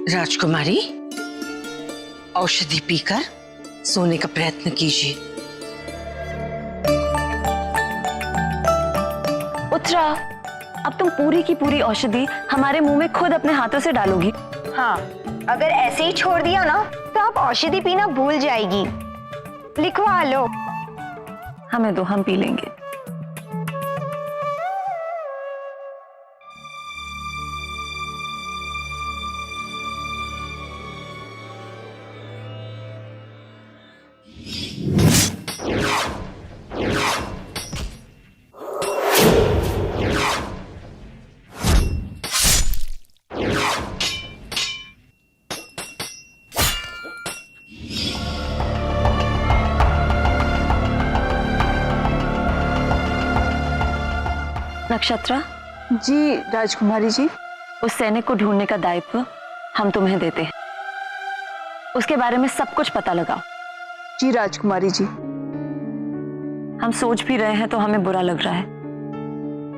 राजकुमारी, औषधि पीकर सोने का प्रयत्न कीजिए। उत्तरा, अब तुम पूरी की पूरी औषधि हमारे मुंह में खुद अपने हाथों से डालोगी। हाँ, अगर ऐसे ही छोड़ दिया ना तो आप औषधि पीना भूल जाएगी। लिखवा लो। हमें दो, हम पी लेंगे। नक्षत्रा जी राजकुमारी जी। उस सैनिक को ढूंढने का दायित्व हम तुम्हें देते हैं। उसके बारे में सब कुछ पता लगाओ। जी राजकुमारी जी। हम सोच भी रहे हैं तो हमें बुरा लग रहा है।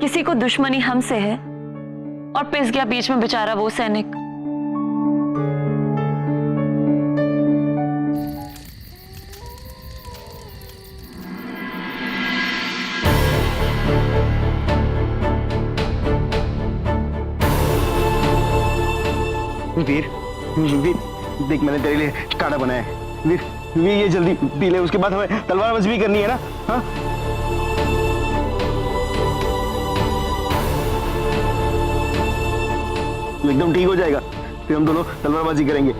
किसी को दुश्मनी हमसे है और पिस गया बीच में बेचारा वो सैनिक। वीर, वीर देख, मैंने तेरे लिए काढ़ा बनाया है। वीर, वीर ये जल्दी पी ले, उसके बाद हमें तलवारबाजी भी करनी है ना। हाँ, तो एकदम ठीक हो जाएगा, फिर हम दोनों तलवारबाजी करेंगे।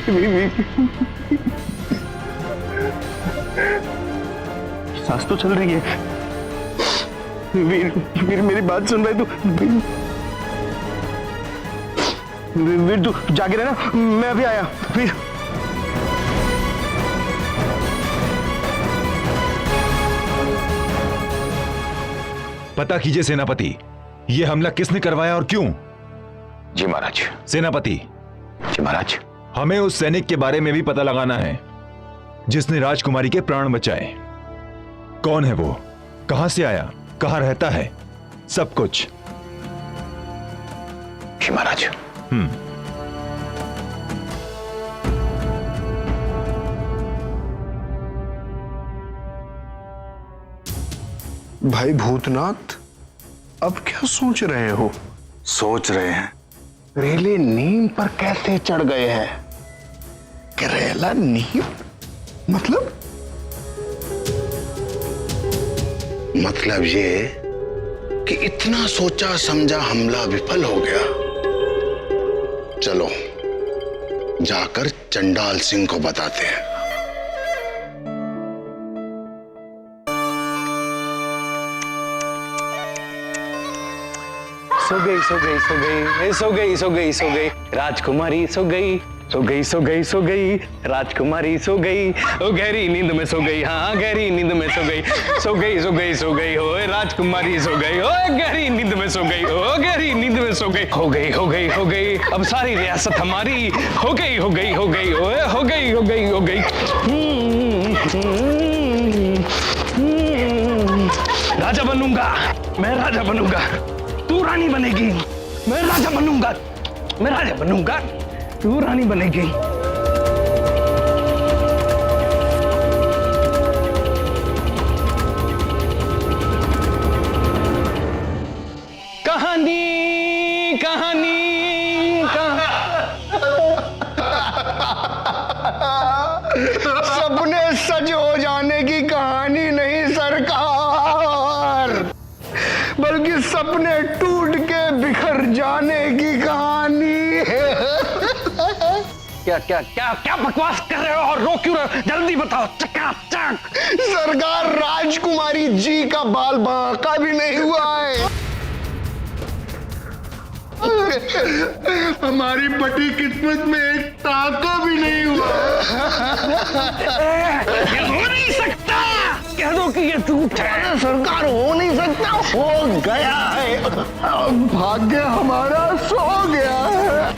वीर, वीर सांस तो चल रही है। वीर, वीर मेरी बात सुन रहा है तू? वीर तू जाके रहना, मैं अभी आया। वीर, पता कीजिए सेनापति, ये हमला किसने करवाया और क्यों? जी महाराज। सेनापति जी महाराज। हमें उस सैनिक के बारे में भी पता लगाना है जिसने राजकुमारी के प्राण बचाए। कौन है वो, कहां से आया, कहां रहता है, सब कुछ। जी महाराज। भाई भूतनाथ, अब क्या सोच रहे हो? सोच रहे हैं रेले नीम पर कैसे चढ़ गए हैं? करेला नीम मतलब? मतलब ये कि इतना सोचा समझा हमला विफल हो गया। चलो जाकर चंडाल सिंह को बताते हैं। सो गई, सो गई, सो गई, सो गई, सो गई, सो गई राजकुमारी, सो गई, सो गई, सो गई, सो गई राजकुमारी, सो गई। ओ गहरी नींद में सो गई, हाँ गहरी नींद में सो गई, सो गई, सो गई, सो गई, हो राजकुमारी सो गई, ओ गहरी नींद में सो गई, ओ गहरी नींद में सो गई, हो गई, हो गई, हो गई, अब सारी रियासत हमारी हो गई, हो गई, हो गई, ओए हो गई, हो गई, हो गई। राजा बनूंगा मैं, राजा बनूंगा, तू रानी बनेगी। मैं राजा बनूंगा, मैं राजा बनूंगा, तू रानी बनेगी। कहानी कहानी सपने सच हो जाने की कहानी नहीं सरकार, बल्कि सपने टूट के बिखर जाने की कहानी है। क्या क्या क्या क्या बकवास कर रहे हो और रो क्यों रहे हो? जल्दी बताओ, चकाचक। सरकार, राजकुमारी जी का बाल बांका भी नहीं हुआ है। हमारी पटी किस्मत में एक टाका भी नहीं हुआ। ये हो नहीं सकता, कह दो कि ये झूठ है। सरकार, हो नहीं सकता, हो गया है। भाग्य हमारा सो गया है।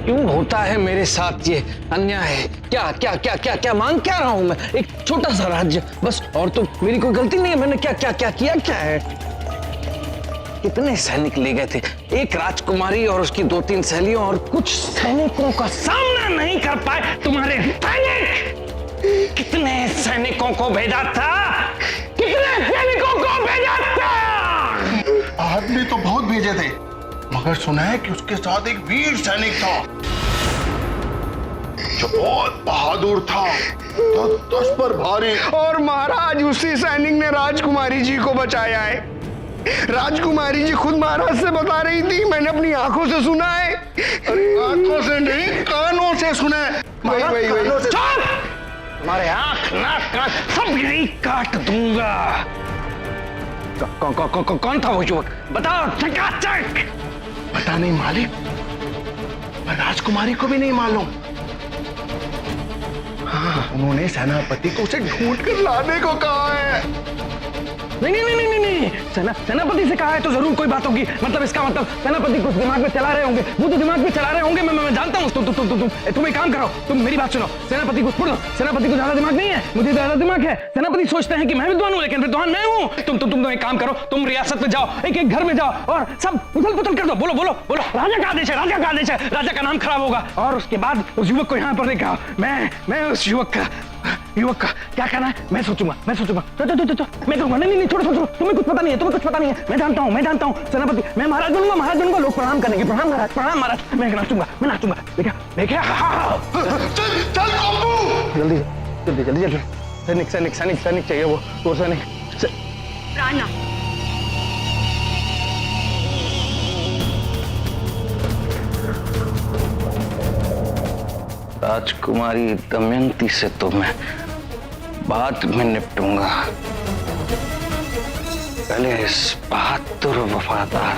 क्यों होता है मेरे साथ ये अन्याय? क्या क्या क्या क्या क्या मांग क्या रहा हूं मैं? एक छोटा सा राज्य बस, और तो मेरी कोई गलती नहीं है। मैंने क्या क्या क्या किया क्या है? कितने सैनिक ले गए थे? एक राजकुमारी और उसकी 2-3 सहेलियों और कुछ सैनिकों का सामना नहीं कर पाए तुम्हारे सैनिक। कितने सैनिकों को भेजा था? कितने सैनिकों को भेजा था? आदमी तो बहुत भेजे थे, मगर सुना है कि उसके साथ एक वीर सैनिक था जो बहुत बहादुर था, 10 पर भारी। और महाराज उसी सैनिक ने राजकुमारी जी को बचाया है। राजकुमारी जी खुद महाराज से बता रही थी, मैंने अपनी आंखों से सुना है। आंखों से नहीं, कानों से सुना है। वही तुम्हारे आंख नाक कान सब यही काट दूंगा। कौन था वो युवक? बताओ चकाचक। पता नहीं मालिक, पर राजकुमारी को भी नहीं मालूम। हाँ, उन्होंने सेनापति को उसे ढूंढ कर लाने को कहा है। नहीं, सेनापति से कहा है तो जरूर कोई बात होगी। मतलब इसका मतलब सेनापति कुछ दिमाग में चला रहे होंगे। वो तो दिमाग में चला रहे होंगे, मैं जानता हूँ। तुम एक काम करो, तुम मेरी बात सुनो। सेनापति को छोड़ दो, सेनापति को ज्यादा दिमाग नहीं है, मुझे ज्यादा दिमाग है। सेनापति सोचते हैं कि मैं विद्वान हूँ, लेकिन विद्वान मैं हूँ। तुम एक काम करो, तुम रियासत में जाओ, एक एक घर में जाओ और सब उथल पुथल कर दो। बोलो राजा का आदेश है, राजा का आदेश है। राजा का नाम खराब होगा और उसके बाद उस युवक को यहाँ पर नहीं कहा। मैं उस युवक का क्या कहना है मैं सोचूंगा। तो मैं कहूंगा नहीं छोड़ो, तुम्हें कुछ पता नहीं है, मैं जानता हूँ सेनापति। मैं महाराज बनूंगा, लोग प्रणाम करेंगे। प्रणाम महाराज। मैं नाचूंगा। देखा चल बाबू, जल्दी। सैनिक चाहिए, वो सैनिक। राणा, राजकुमारी दमयंती से तो मैं बाद में निपटूंगा। पहले इस बहादुर वफादार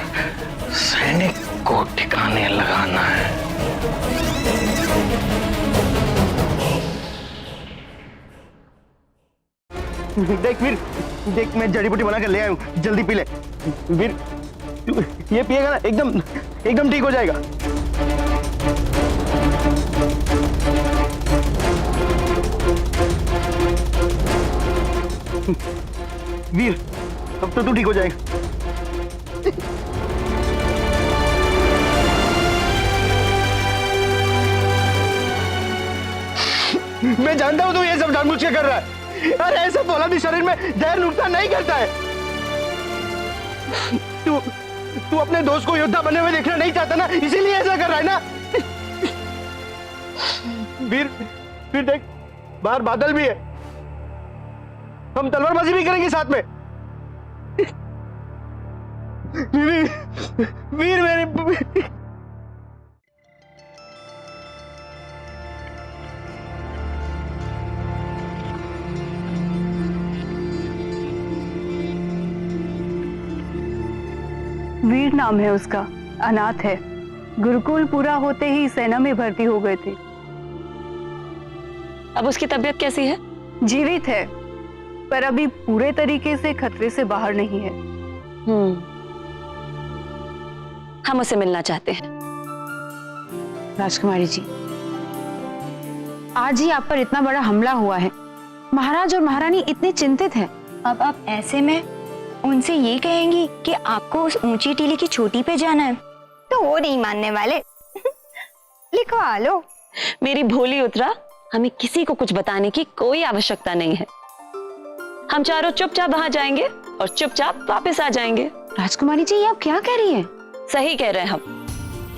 सैनिक को ठिकाने लगाना है। देख वीर, देख मैं जड़ी बूटी बना कर ले आया हूँ, जल्दी पी ले वीर। ये पिएगा ना एकदम ठीक हो जाएगा। वीर अब तो तू ठीक हो जाएगा। मैं जानता हूं तू ये सब जानबूझ के कर रहा है। अरे ऐसा फौलादी शरीर में जहर नुकसान नहीं करता है। तू अपने दोस्त को योद्धा बने हुए देखना नहीं चाहता ना, इसीलिए ऐसा कर रहा है ना। वीर देख, बाहर बादल भी है, हम तलवारबाजी भी करेंगे साथ में। वीर मेरे वीर नाम है उसका, अनाथ है। गुरुकुल पूरा होते ही सेना में भर्ती हो गए थे। अब उसकी तबीयत कैसी है? जीवित है, पर अभी पूरे तरीके से खतरे से बाहर नहीं है। हम उसे मिलना चाहते हैं। राजकुमारी जी, आज ही आप पर इतना बड़ा हमला हुआ है, महाराज और महारानी इतने चिंतित हैं। अब आप ऐसे में उनसे ये कहेंगी कि आपको उस ऊंची टीले की चोटी पे जाना है, तो वो नहीं मानने वाले। लिखवा लो। मेरी भोली उत्तरा, हमें किसी को कुछ बताने की कोई आवश्यकता नहीं है। हम चारों चुपचाप वहां जाएंगे और चुपचाप वापस आ जाएंगे। राजकुमारी जी, ये आप क्या कह रही हैं? सही कह रहे हैं हम।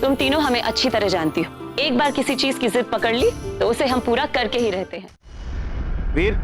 तुम तीनों हमें अच्छी तरह जानती हो। एक बार किसी चीज की जिद पकड़ ली तो उसे हम पूरा करके ही रहते हैं। वीर,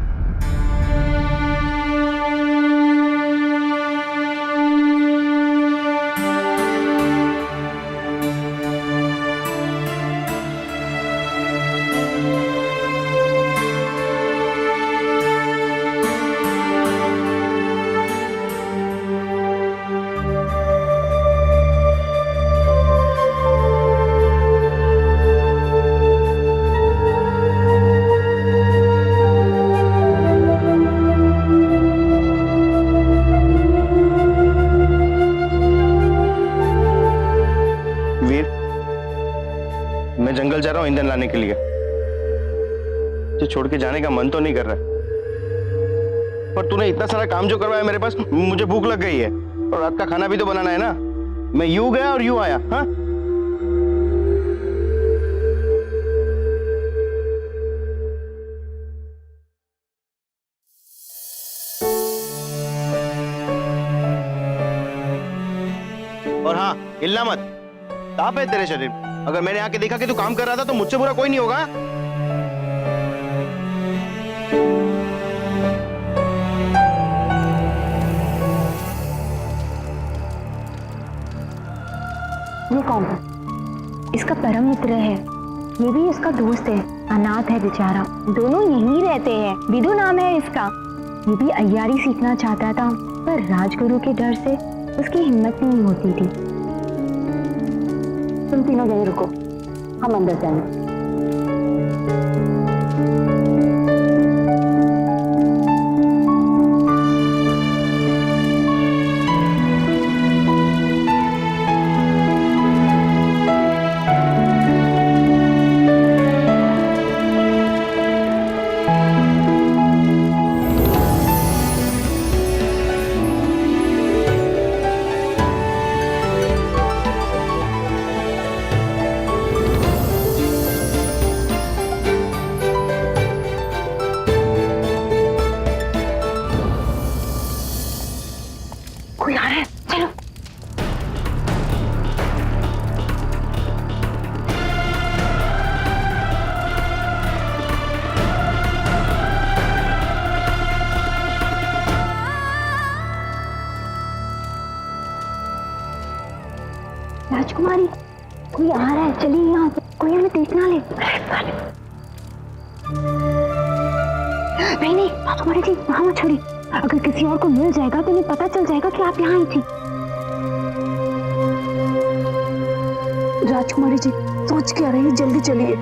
मैं जंगल जा रहा हूँ ईंधन लाने के लिए। तुझे छोड़ के जाने का मन तो नहीं कर रहा, पर तूने इतना सारा काम जो करवाया मेरे पास, मुझे भूख लग गई है और रात का खाना भी तो बनाना है ना। मैं यूं गया और यूं आया। हाँ, और हाँ, हिलना मत, ताप है तेरे शरीर। अगर मैंने आके देखा कि तू काम कर रहा था तो मुझसे बुरा कोई नहीं होगा। ये कौन है? इसका परम मित्र है, ये भी इसका दोस्त है। अनाथ है बेचारा, दोनों यहीं रहते हैं। विदु नाम है इसका। ये भी अय्यारी सीखना चाहता था, पर राजगुरु के डर से उसकी हिम्मत नहीं होती थी। तुम तीनों यहीं रुको, हम अंदर जाएंगे। कोई आ रहा है, चलो। राजकुमारी, कोई आ रहा है, चलिए यहाँ से, कोई हमें देख ना ले। नहीं नहीं राजकुमारी जी, वहाँ मत छोड़िए। अगर किसी और को मिल जाएगा तो इन्हें पता चल जाएगा कि आप यहाँ आई थी। राजकुमारी जी, सोच क्या रही, जल्दी चलिए।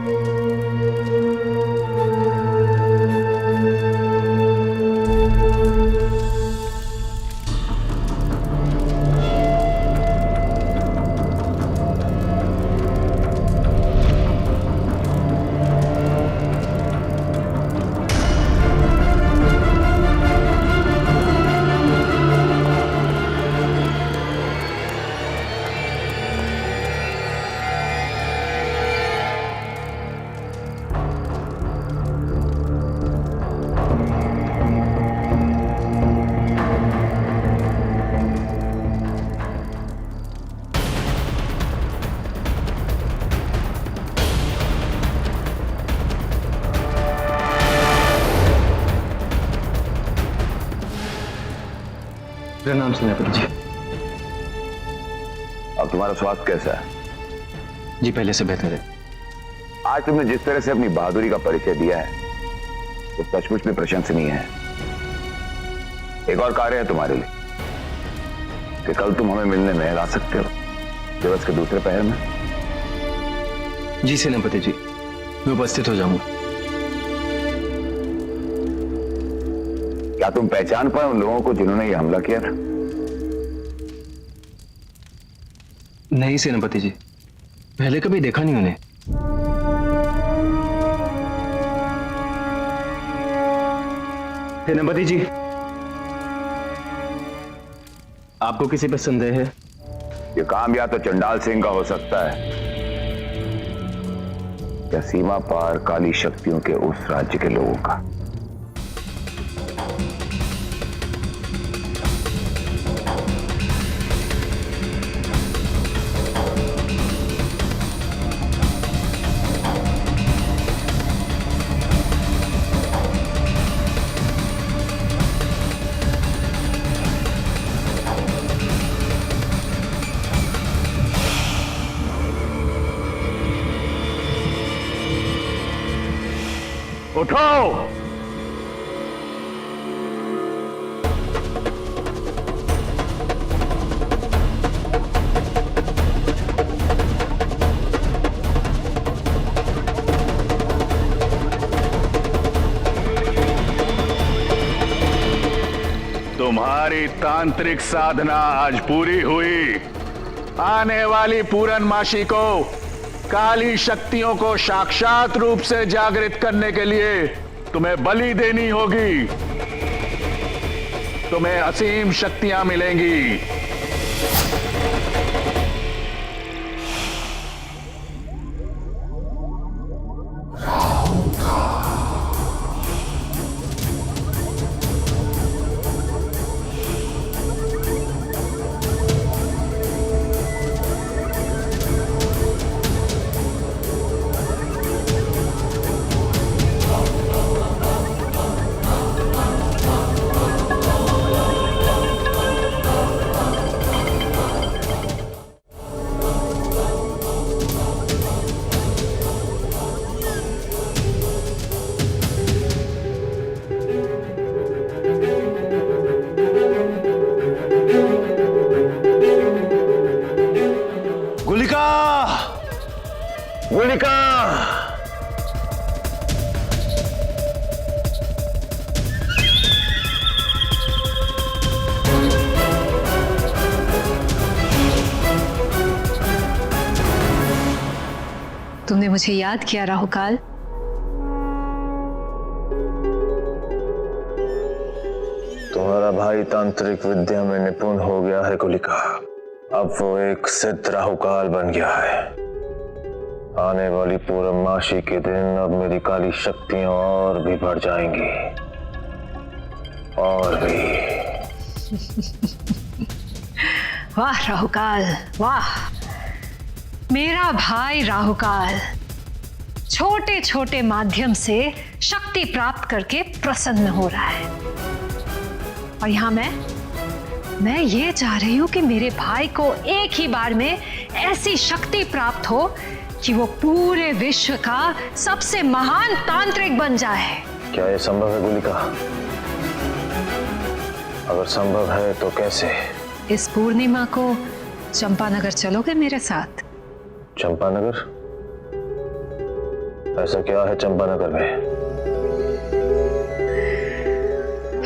प्रणाम सेनापति जी। अब तुम्हारा स्वास्थ्य कैसा है? जी पहले से बेहतर है। आज तुमने जिस तरह से अपनी बहादुरी का परिचय दिया है वो सचमुच में प्रशंसनीय है। एक और कार्य है तुम्हारे लिए कि कल तुम हमें मिलने में आ सकते हो, दिवस के दूसरे पहर में। जी सेनापति जी, मैं उपस्थित हो जाऊंगा। क्या तुम पहचान पाए उन लोगों को जिन्होंने ये हमला किया था? नहीं सेनापति जी, पहले कभी देखा नहीं उन्हें। सेनापति जी, आपको किसी पर संदेह है? ये काम या तो चंडाल सिंह का हो सकता है या सीमा पार काली शक्तियों के उस राज्य के लोगों का। उठो! तुम्हारी तांत्रिक साधना आज पूरी हुई। आने वाली पूर्णमासी को काली शक्तियों को साक्षात रूप से जागृत करने के लिए तुम्हें बलि देनी होगी। तुम्हें असीम शक्तियां मिलेंगी। गुलिका! तुमने मुझे याद किया राहुकाल। तुम्हारा भाई तांत्रिक विद्या में निपुण हो गया है गुलिका। अब वो एक सिद्ध राहुकाल बन गया है। आने वाली पूर्णमासी के दिन अब मेरी काली शक्तियां और भी बढ़ जाएंगी, और भी। वाह राहुकाल, वाह! मेरा भाई राहुकाल छोटे छोटे माध्यम से शक्ति प्राप्त करके प्रसन्न हो रहा है। और यहां मैं ये चाह रही हूं कि मेरे भाई को एक ही बार में ऐसी शक्ति प्राप्त हो कि वो पूरे विश्व का सबसे महान तांत्रिक बन जाए। क्या ये संभव है गुलिका? अगर संभव है तो कैसे? इस पूर्णिमा को चंपानगर चलोगे मेरे साथ? चंपानगर? ऐसा क्या है चंपानगर में?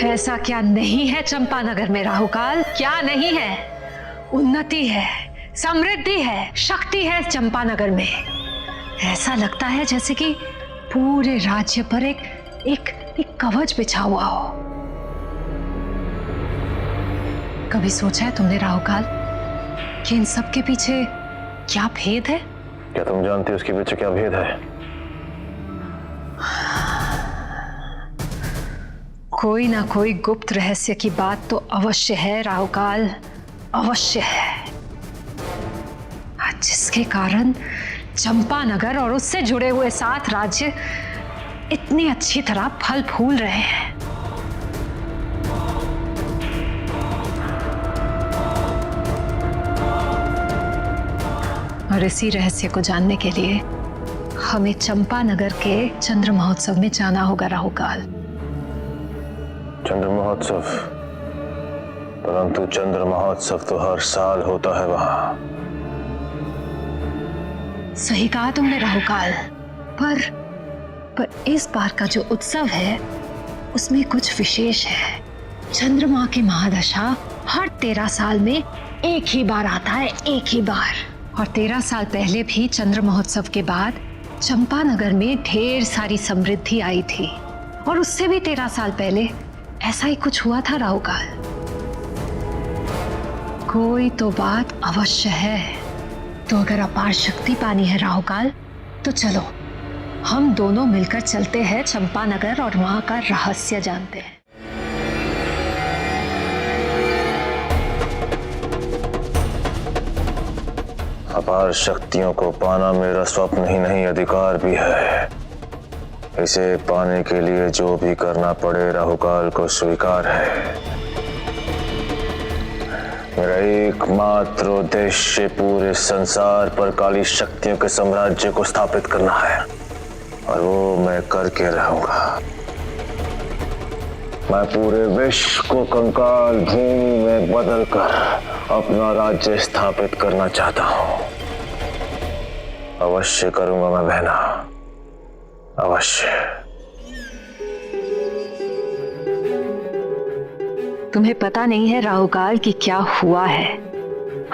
ऐसा क्या नहीं है चंपानगर में राहुकाल? क्या नहीं है? उन्नति है, समृद्धि है, शक्ति है चंपानगर में। ऐसा लगता है जैसे कि पूरे राज्य पर एक कवच बिछा हुआ हो। कभी सोचा है तुमने राहुकाल कि इन सब के पीछे क्या भेद है? क्या तुम जानती हो उसके पीछे क्या भेद है? कोई ना कोई गुप्त रहस्य की बात तो अवश्य है राहुकाल, अवश्य है, जिसके कारण चंपानगर और उससे जुड़े हुए 7 राज्य इतनी अच्छी तरह फल फूल रहे हैं। और इसी रहस्य को जानने के लिए हमें चंपानगर के चंद्र महोत्सव में जाना होगा राहुकाल। चंद्र महोत्सव? परंतु चंद्र महोत्सव तो हर साल होता है वहां। सही कहा तुमने राहुकाल, पर इस बार का जो उत्सव है उसमें कुछ विशेष है। चंद्रमा की महादशा हर 13 साल में एक ही बार आता है, एक ही बार। और 13 साल पहले भी चंद्र महोत्सव के बाद चंपानगर में ढेर सारी समृद्धि आई थी, और उससे भी 13 साल पहले ऐसा ही कुछ हुआ था राहुकाल। कोई तो बात अवश्य है। तो अगर अपार शक्ति पानी है राहुकाल, तो चलो हम दोनों मिलकर चलते हैं चंपानगर और वहां का रहस्य जानते हैं। अपार शक्तियों को पाना मेरा स्वप्न ही नहीं, अधिकार भी है। इसे पाने के लिए जो भी करना पड़े राहुकाल को स्वीकार है। मेरा एकमात्र उद्देश्य पूरे संसार पर काली शक्तियों के साम्राज्य को स्थापित करना है, और वो मैं करके रहूंगा। मैं पूरे विश्व को कंकाल भूमि में बदलकर अपना राज्य स्थापित करना चाहता हूं। अवश्य करूंगा मैं बहना, अवश्य। तुम्हें पता नहीं है राहुकाल कि क्या हुआ है।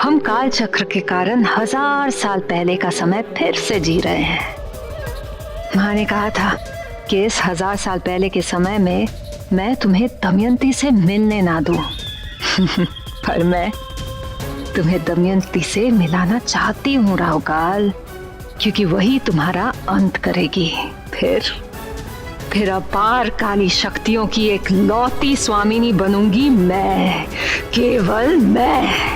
हम काल चक्र के कारण 1000 साल पहले का समय फिर से जी रहे हैं। माँ ने कहा था कि इस 1000 साल पहले के समय में मैं तुम्हें दमयंती से मिलने ना दूं। पर मैं तुम्हें दमयंती से मिलाना चाहती हूँ राहुकाल, क्योंकि वही तुम्हारा अंत करेगी। फिर अपार काली शक्तियों की एक लौती स्वामिनी बनूंगी मैं, केवल मैं।